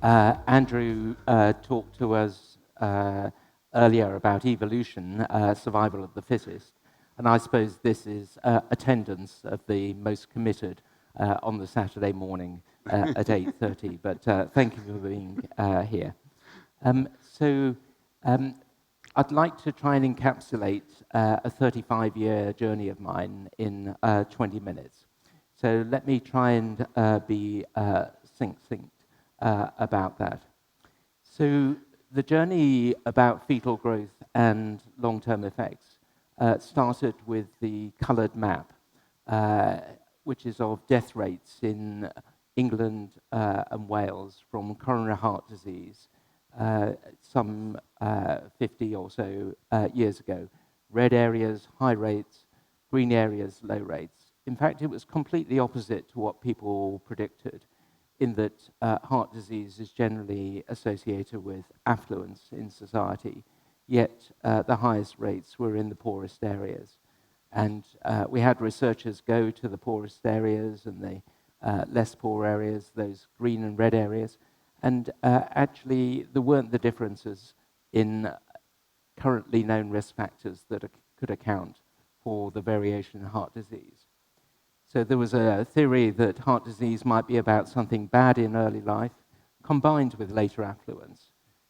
Andrew talked to us earlier about evolution, survival of the fittest, and I suppose this is attendance of the most committed on the Saturday morning at 8:30. But thank you for being here. So I'd like to try and encapsulate a 35-year journey of mine in 20 minutes. So let me try and be succinct about that. So the journey about fetal growth and long-term effects started with the coloured map, which is of death rates in England and Wales from coronary heart disease some 50 or so years ago. Red areas, high rates; green areas, low rates. In fact, it was completely opposite to what people predicted, in that heart disease is generally associated with affluence in society, yet the highest rates were in the poorest areas. And we had researchers go to the poorest areas and the less poor areas, those green and red areas, and actually there weren't the differences in currently known risk factors that could account for the variation in heart disease. So there was a theory that heart disease might be about something bad in early life, combined with later affluence.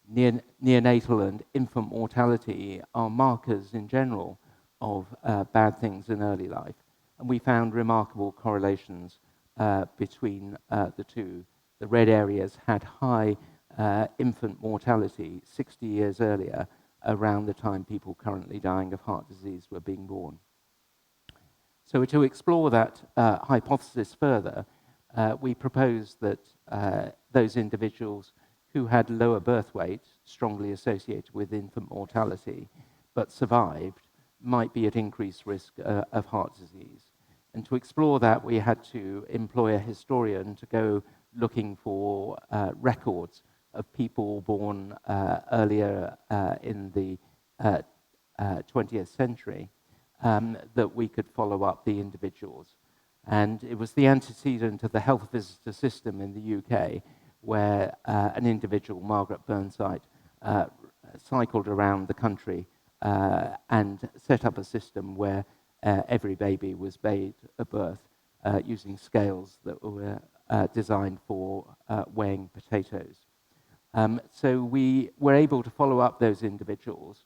Neonatal and infant mortality are markers in general of bad things in early life. And we found remarkable correlations between the two. The red areas had high infant mortality 60 years earlier, around the time people currently dying of heart disease were being born. So to explore that hypothesis further, we proposed that those individuals who had lower birth weight, strongly associated with infant mortality, but survived, might be at increased risk of heart disease. And to explore that, we had to employ a historian to go looking for records of people born earlier in the 20th century, that we could follow up the individuals. And it was the antecedent of the health visitor system in the UK, where an individual, Margaret Burnside, cycled around the country and set up a system where every baby was weighed at birth using scales that were designed for weighing potatoes. So we were able to follow up those individuals.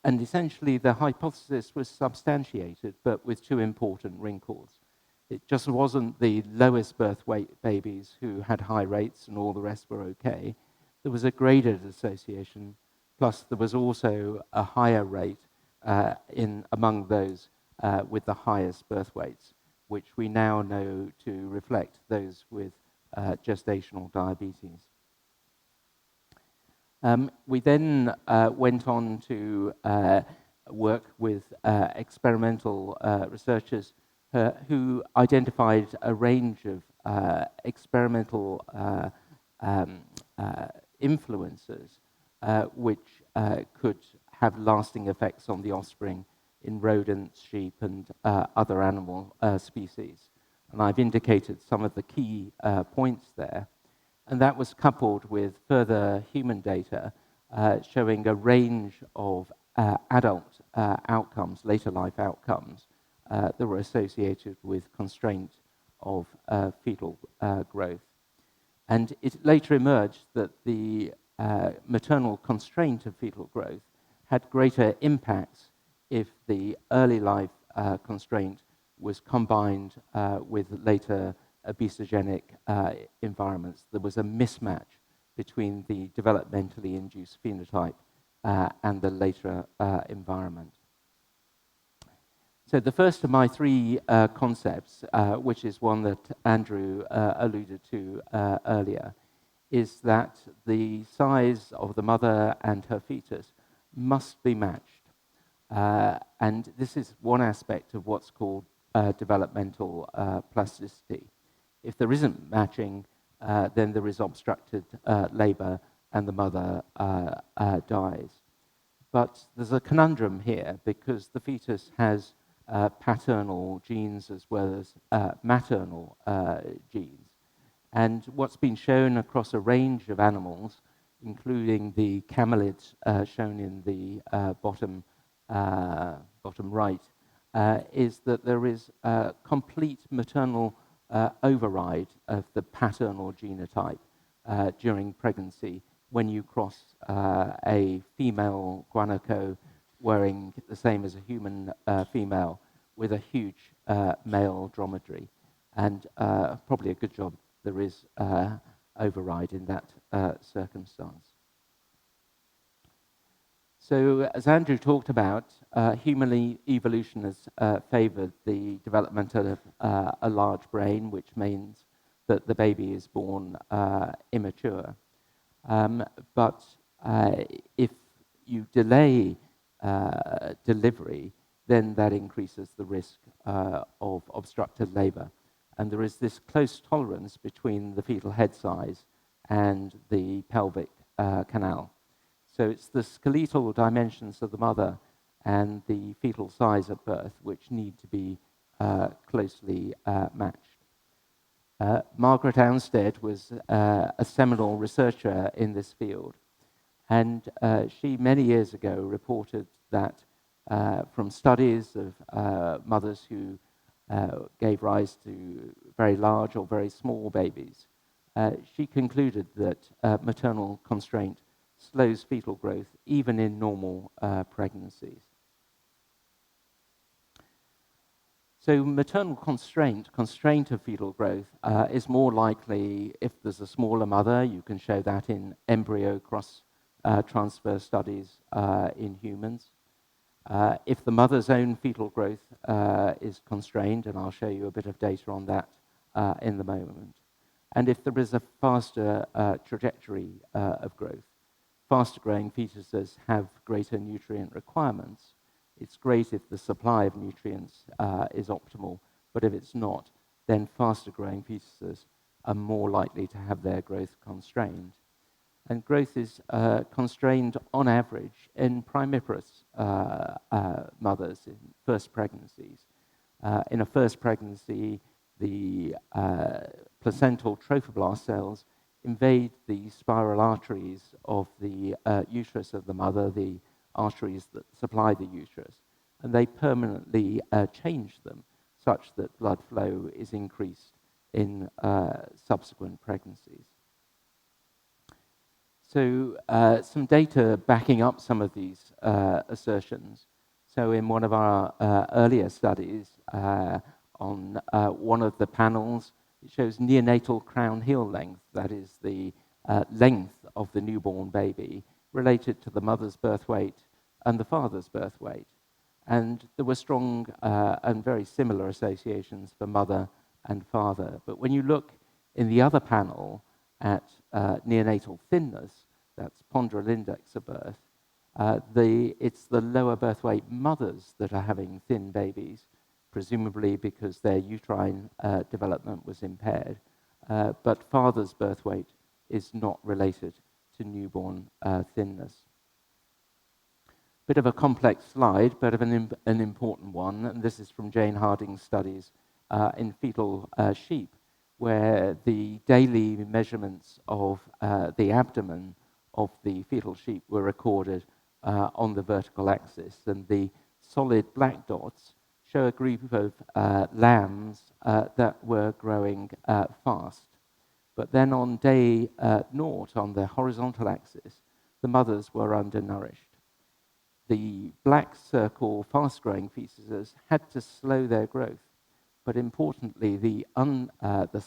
And essentially, the hypothesis was substantiated, but with two important wrinkles. It just wasn't the lowest birth weight babies who had high rates and all the rest were okay. There was a graded association, plus there was also a higher rate among those with the highest birth weights, which we now know to reflect those with gestational diabetes. We then went on to work with experimental researchers who identified a range of experimental influences which could have lasting effects on the offspring in rodents, sheep, and other animal species. And I've indicated some of the key points there. And that was coupled with further human data showing a range of adult outcomes, later life outcomes, that were associated with constraint of fetal growth. And it later emerged that the maternal constraint of fetal growth had greater impacts if the early life constraint was combined with later obesogenic environments. There was a mismatch between the developmentally induced phenotype and the later environment. So the first of my three concepts, which is one that Andrew alluded to earlier, is that the size of the mother and her fetus must be matched. And this is one aspect of what's called developmental plasticity. If there isn't matching, then there is obstructed labor and the mother dies. But there's a conundrum here because the fetus has paternal genes as well as maternal genes. And what's been shown across a range of animals, including the camelids shown in the bottom right, is that there is a complete maternal override of the paternal genotype during pregnancy when you cross a female guanaco wearing the same as a human female with a huge male dromedary. And probably a good job there is override in that circumstance. So as Andrew talked about, human evolution has favored the development of a large brain, which means that the baby is born immature. But if you delay delivery, then that increases the risk of obstructed labor. And there is this close tolerance between the fetal head size and the pelvic canal. So it's the skeletal dimensions of the mother and the fetal size at birth which need to be closely matched. Margaret Ownstead was a seminal researcher in this field, and she many years ago reported that from studies of mothers who gave rise to very large or very small babies, she concluded that maternal constraint slows fetal growth even in normal pregnancies. So maternal constraint of fetal growth is more likely if there's a smaller mother. You can show that in embryo cross transfer studies in humans. If the mother's own fetal growth is constrained, and I'll show you a bit of data on that in the moment. And if there is a faster trajectory of growth, faster growing fetuses have greater nutrient requirements. It's great if the supply of nutrients is optimal, but if it's not, then faster growing fetuses are more likely to have their growth constrained. And growth is constrained on average in primiparous mothers in first pregnancies. In a first pregnancy, the placental trophoblast cells invade the spiral arteries of the uterus of the mother, the arteries that supply the uterus, and they permanently change them such that blood flow is increased in subsequent pregnancies. So some data backing up some of these assertions. So in one of our earlier studies on one of the panels, it shows neonatal crown heel length, that is the length of the newborn baby, related to the mother's birth weight and the father's birth weight. And there were strong and very similar associations for mother and father. But when you look in the other panel at neonatal thinness, that's ponderal index of birth, it's the lower birth weight mothers that are having thin babies, presumably because their uterine development was impaired. But father's birth weight is not related to newborn thinness. Bit of a complex slide, but an important one, and this is from Jane Harding's studies in fetal sheep, where the daily measurements of the abdomen of the fetal sheep were recorded on the vertical axis, and the solid black dots show a group of lambs that were growing fast. But then on day 0, on the horizontal axis, the mothers were undernourished. The black circle fast-growing fetuses had to slow their growth. But importantly, the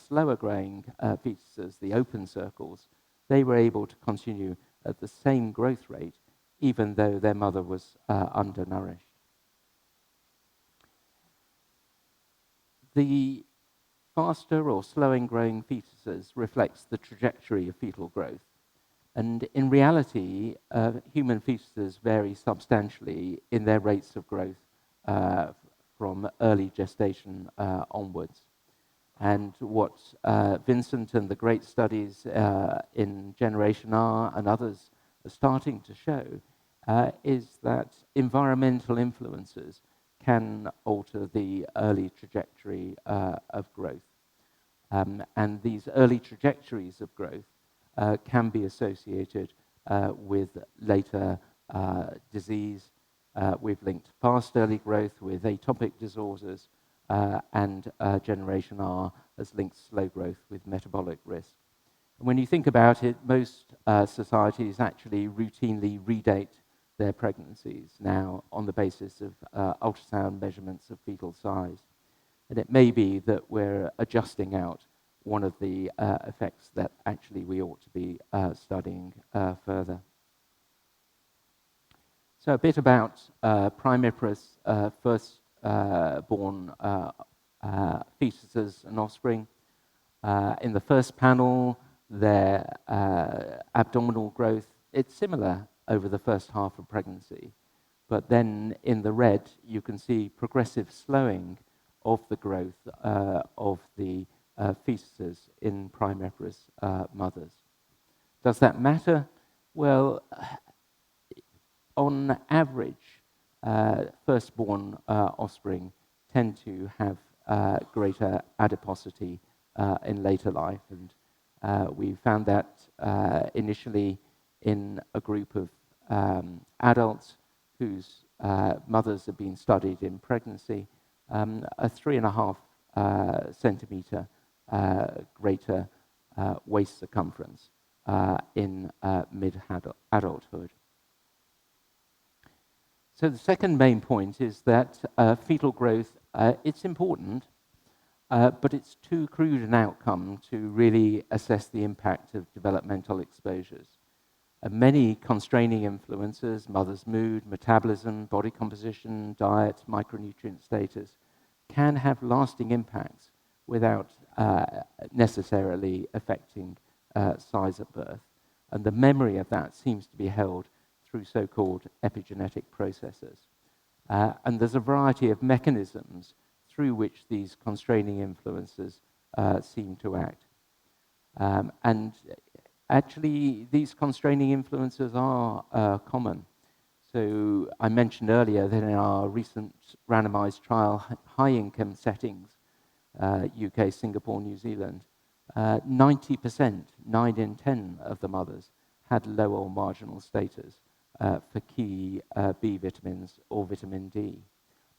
slower-growing fetuses, the open circles, they were able to continue at the same growth rate, even though their mother was undernourished. The faster or slowing growing fetuses reflects the trajectory of fetal growth. And in reality, human fetuses vary substantially in their rates of growth from early gestation onwards. And what Vincent and the great studies in Generation R and others are starting to show is that environmental influences can alter the early trajectory of growth. And these early trajectories of growth can be associated with later disease. We've linked fast early growth with atopic disorders, and Generation R has linked slow growth with metabolic risk. And when you think about it, most societies actually routinely redate their pregnancies now on the basis of ultrasound measurements of fetal size. And it may be that we're adjusting out one of the effects that actually we ought to be studying further. So a bit about primiparous first-born fetuses and offspring. In the first panel, their abdominal growth, it's similar over the first half of pregnancy. But then in the red, you can see progressive slowing of the growth of the fetuses in primiparous mothers. Does that matter? Well, on average, firstborn offspring tend to have greater adiposity in later life. And we found that initially in a group of adults whose mothers have been studied in pregnancy, a 3.5 centimeter greater waist circumference in mid-adulthood. So the second main point is that fetal growth, it's important, but it's too crude an outcome to really assess the impact of developmental exposures. Many constraining influences, mother's mood, metabolism, body composition, diet, micronutrient status, can have lasting impacts without necessarily affecting size at birth. And the memory of that seems to be held through so-called epigenetic processes. And there's a variety of mechanisms through which these constraining influences seem to act. And actually, these constraining influences are common. So I mentioned earlier that in our recent randomized trial, high-income settings, UK, Singapore, New Zealand, 90%, 9 in 10 of the mothers had low or marginal status for key B vitamins or vitamin D,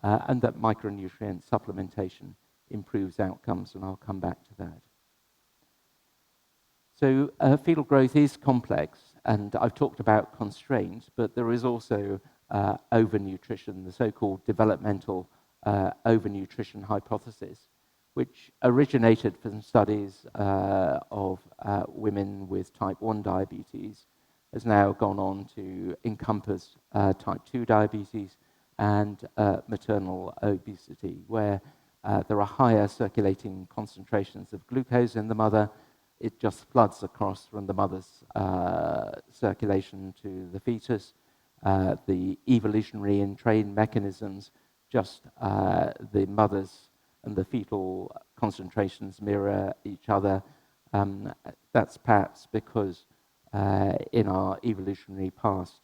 and that micronutrient supplementation improves outcomes, and I'll come back to that. So fetal growth is complex, and I've talked about constraints, but there is also overnutrition, the so-called developmental overnutrition hypothesis, which originated from studies of women with type 1 diabetes, has now gone on to encompass type 2 diabetes and maternal obesity, where there are higher circulating concentrations of glucose in the mother. It just floods across from the mother's circulation to the fetus. The evolutionary and trained mechanisms, just the mother's and the fetal concentrations mirror each other. That's perhaps because in our evolutionary past,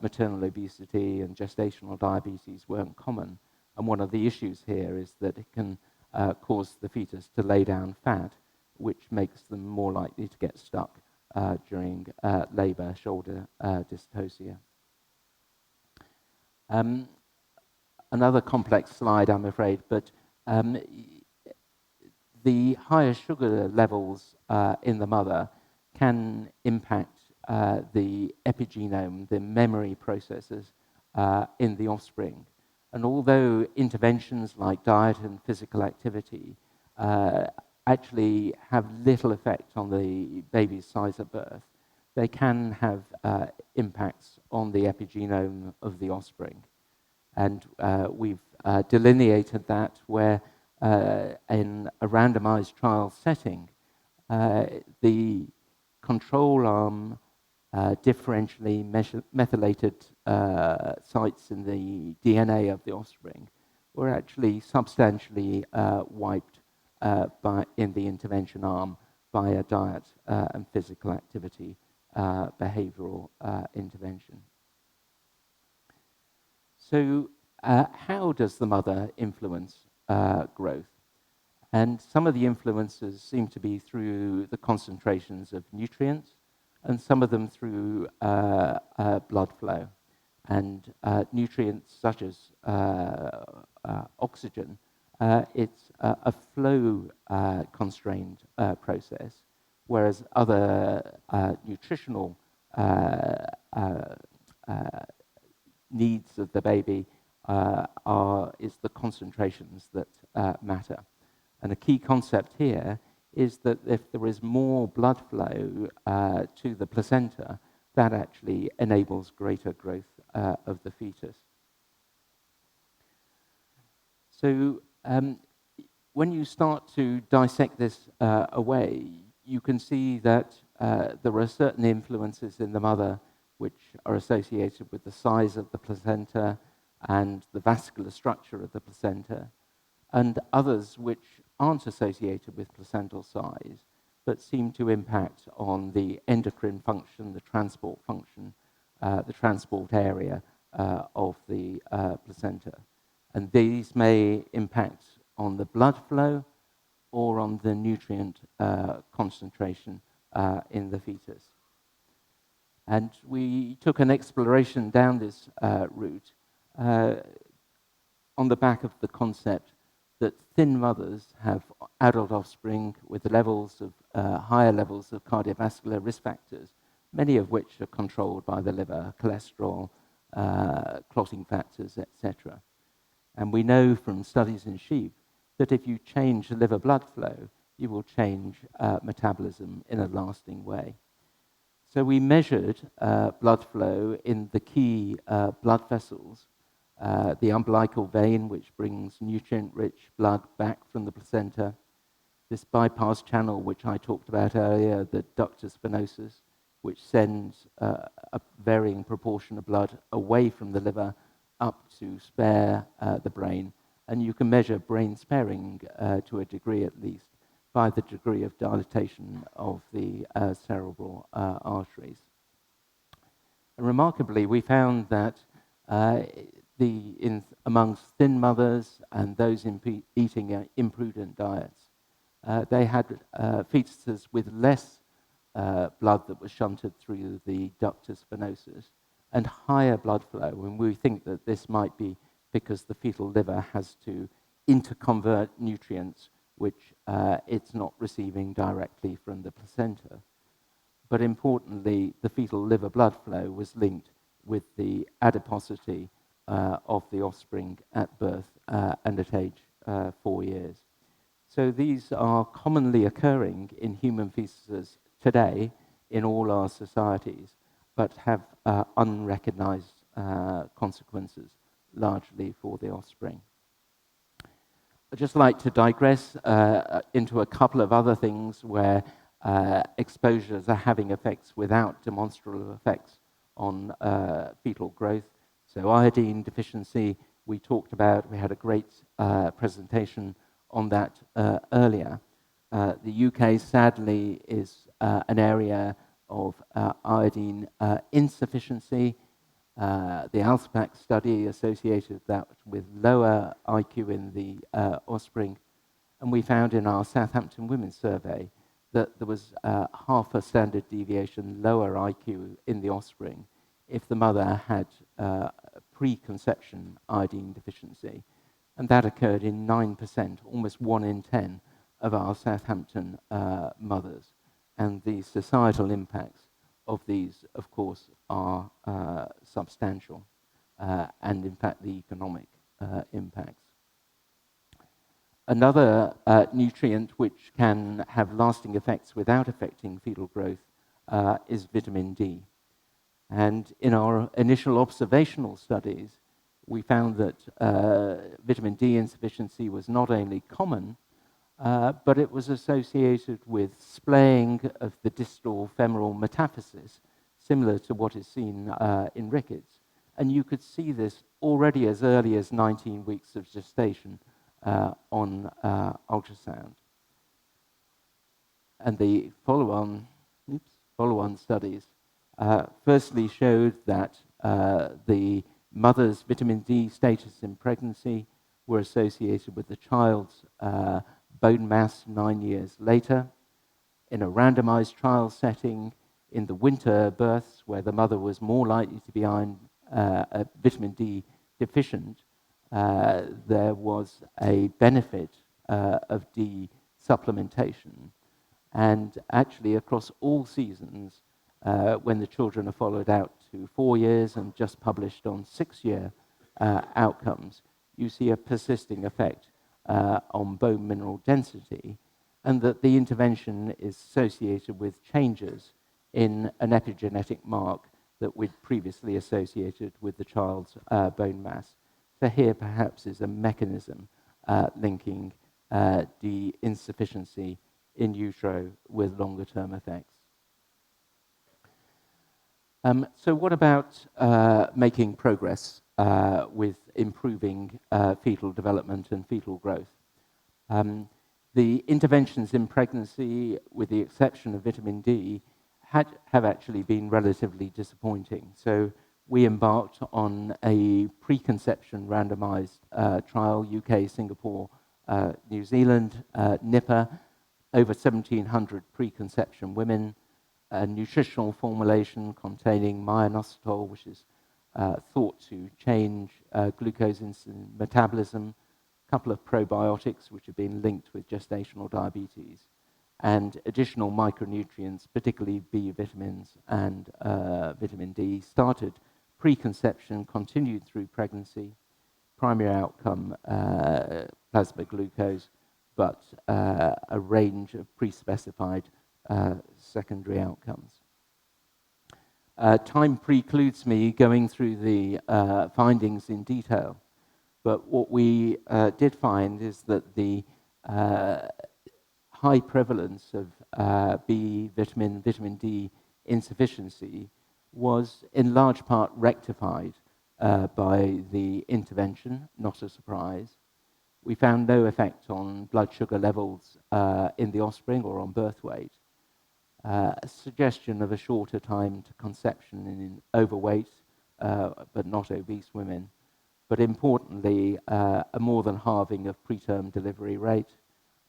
maternal obesity and gestational diabetes weren't common. And one of the issues here is that it can cause the fetus to lay down fat, which makes them more likely to get stuck during labor, shoulder dystocia. Another complex slide, I'm afraid, but the higher sugar levels in the mother can impact the epigenome, the memory processes in the offspring. And although interventions like diet and physical activity actually have little effect on the baby's size at birth, they can have impacts on the epigenome of the offspring. And we've delineated that where in a randomized trial setting, the control arm differentially methylated sites in the DNA of the offspring were actually substantially wiped in the intervention arm via diet and physical activity behavioral intervention. So how does the mother influence growth? And some of the influences seem to be through the concentrations of nutrients, and some of them through blood flow. And nutrients such as oxygen, it's a flow constrained process, whereas other nutritional needs of the baby is the concentrations that matter. And a key concept here is that if there is more blood flow to the placenta, that actually enables greater growth of the fetus. So when you start to dissect this away, you can see that there are certain influences in the mother which are associated with the size of the placenta and the vascular structure of the placenta, and others which aren't associated with placental size, but seem to impact on the endocrine function, the transport function, the transport area of the placenta. And these may impact on the blood flow or on the nutrient concentration in the fetus. And we took an exploration down this route on the back of the concept that thin mothers have adult offspring with levels of higher levels of cardiovascular risk factors, many of which are controlled by the liver, cholesterol, clotting factors, etc. And we know from studies in sheep that if you change the liver blood flow, you will change metabolism in a lasting way. So we measured blood flow in the key blood vessels, the umbilical vein, which brings nutrient-rich blood back from the placenta, this bypass channel, which I talked about earlier, the ductus venosus, which sends a varying proportion of blood away from the liver up to spare the brain. And you can measure brain sparing to a degree at least by the degree of dilatation of the cerebral arteries. And remarkably, we found that amongst thin mothers and those eating imprudent diets, they had fetuses with less blood that was shunted through the ductus venosus and higher blood flow. And we think that this might be because the fetal liver has to interconvert nutrients which it's not receiving directly from the placenta. But importantly, the fetal liver blood flow was linked with the adiposity of the offspring at birth and at age 4 years. So these are commonly occurring in human fetuses today in all our societies, but have unrecognized consequences, largely for the offspring. I'd just like to digress into a couple of other things where exposures are having effects without demonstrable effects on fetal growth. So iodine deficiency, we talked about, we had a great presentation on that earlier. The UK, sadly, is an area of iodine insufficiency. The ALSPAC study associated that with lower IQ in the offspring. And we found in our Southampton Women's Survey that there was half a standard deviation lower IQ in the offspring if the mother had preconception iodine deficiency. And that occurred in 9%, almost 1 in 10 of our Southampton mothers. And the societal impacts of these, of course, are substantial, and in fact the economic impacts. Another nutrient which can have lasting effects without affecting fetal growth is vitamin D. And in our initial observational studies, we found that vitamin D insufficiency was not only common, but it was associated with splaying of the distal femoral metaphysis, similar to what is seen in rickets. And you could see this already as early as 19 weeks of gestation on ultrasound. And the follow-on studies firstly showed that the mother's vitamin D status in pregnancy were associated with the child's bone mass 9 years later. In a randomized trial setting, in the winter births, where the mother was more likely to be vitamin D deficient, there was a benefit of D supplementation. And actually, across all seasons, when the children are followed out to 4 years and just published on 6-year outcomes, you see a persisting effect on bone mineral density, and that the intervention is associated with changes in an epigenetic mark that we'd previously associated with the child's bone mass. So here perhaps is a mechanism linking D insufficiency in utero with longer-term effects. So what about making progress with improving fetal development and fetal growth? The interventions in pregnancy, with the exception of vitamin D, have actually been relatively disappointing. So we embarked on a preconception randomized trial, UK, Singapore, New Zealand, NIPA, over 1,700 preconception women, a nutritional formulation containing myoinositol, which is thought to change glucose insulin metabolism, a couple of probiotics which have been linked with gestational diabetes, and additional micronutrients, particularly B vitamins and vitamin D, started preconception, continued through pregnancy, primary outcome plasma glucose, but a range of pre-specified secondary outcomes. Time precludes me going through the findings in detail, but what we did find is that the high prevalence of B vitamin, vitamin D insufficiency was in large part rectified by the intervention, not a surprise. We found no effect on blood sugar levels in the offspring or on birth weight. A suggestion of a shorter time to conception in overweight but not obese women, but importantly, a more than halving of preterm delivery rate,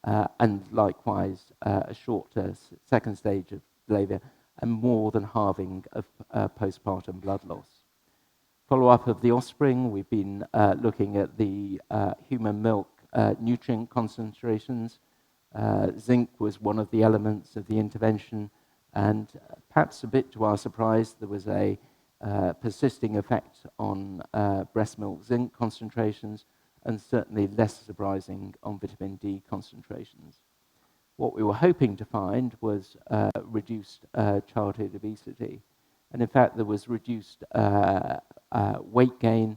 and likewise a shorter second stage of labor, and more than halving of postpartum blood loss. Follow-up of the offspring, we've been looking at the human milk nutrient concentrations. Zinc was one of the elements of the intervention, and perhaps a bit to our surprise, there was a persisting effect on breast milk zinc concentrations, and certainly less surprising on vitamin D concentrations. What we were hoping to find was reduced childhood obesity, and in fact there was reduced weight gain,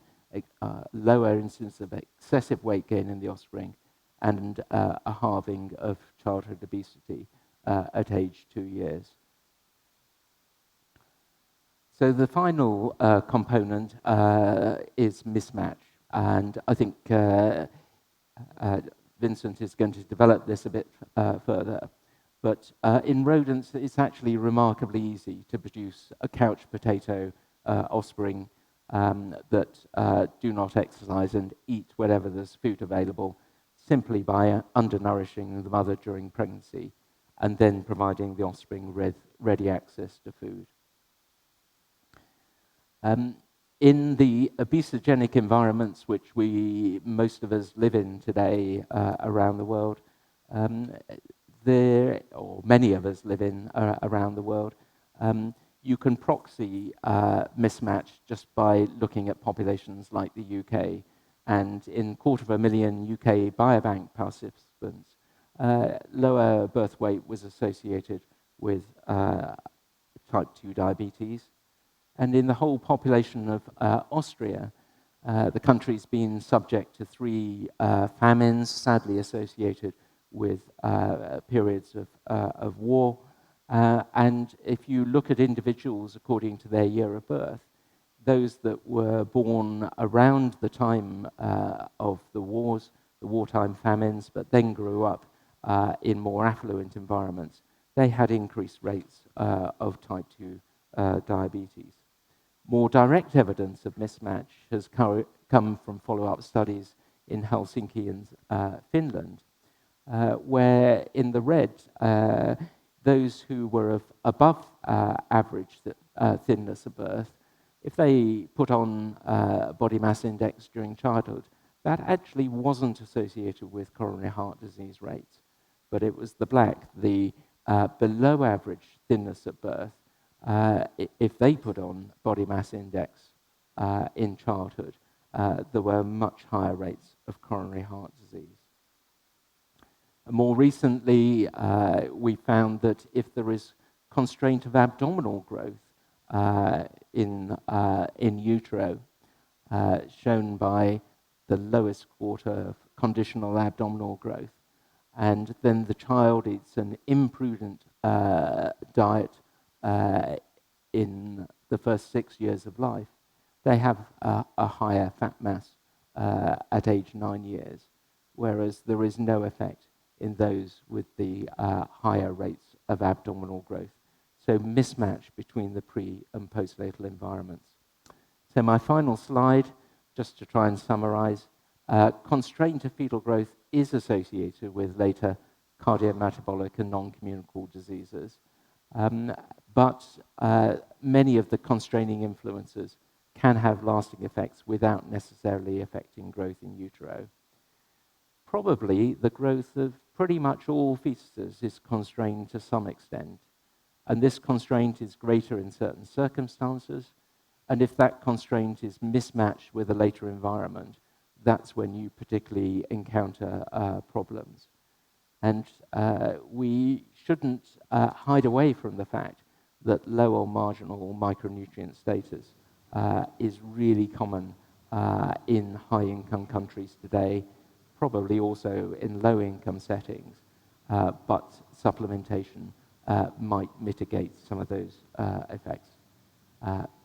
lower incidence of excessive weight gain in the offspring, and a halving of childhood obesity at age 2 years. So the final component is mismatch, and I think Vincent is going to develop this a bit further. But in rodents, it's actually remarkably easy to produce a couch potato offspring that do not exercise and eat wherever there's food available, simply by undernourishing the mother during pregnancy and then providing the offspring with ready access to food. In the obesogenic environments which most of us live in today around the world, or many of us live in around the world, you can proxy mismatch just by looking at populations like the UK. And in 250,000 UK biobank participants, lower birth weight was associated with type 2 diabetes. And in the whole population of Austria, the country's been subject to 3 famines, sadly associated with periods of war. And if you look at individuals according to their year of birth, those that were born around the time of the wars, the wartime famines, but then grew up in more affluent environments, they had increased rates of type 2 diabetes. More direct evidence of mismatch has come from follow-up studies in Helsinki and Finland. where in the red, those who were of above average thinness at birth, if they put on body mass index during childhood, that actually wasn't associated with coronary heart disease rates, but it was the black, the below average thinness at birth. If they put on body mass index in childhood, there were much higher rates of coronary heart disease. More recently, we found that if there is constraint of abdominal growth in utero, shown by the lowest quarter of conditional abdominal growth, and then the child eats an imprudent diet in the first 6 years of life, they have a higher fat mass at age 9 years, whereas there is no effect in those with the higher rates of abdominal growth. So mismatch between the pre- and postnatal environments. So my final slide, just to try and summarize, constraint of fetal growth is associated with later cardiometabolic and non-communicable diseases. But many of the constraining influences can have lasting effects without necessarily affecting growth in utero. Probably the growth of pretty much all fetuses is constrained to some extent, and this constraint is greater in certain circumstances, and if that constraint is mismatched with a later environment, that's when you particularly encounter problems. And we shouldn't hide away from the fact that low or marginal micronutrient status is really common in high-income countries today, probably also in low-income settings, but supplementation might mitigate some of those effects.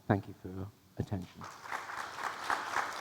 Thank you for your attention.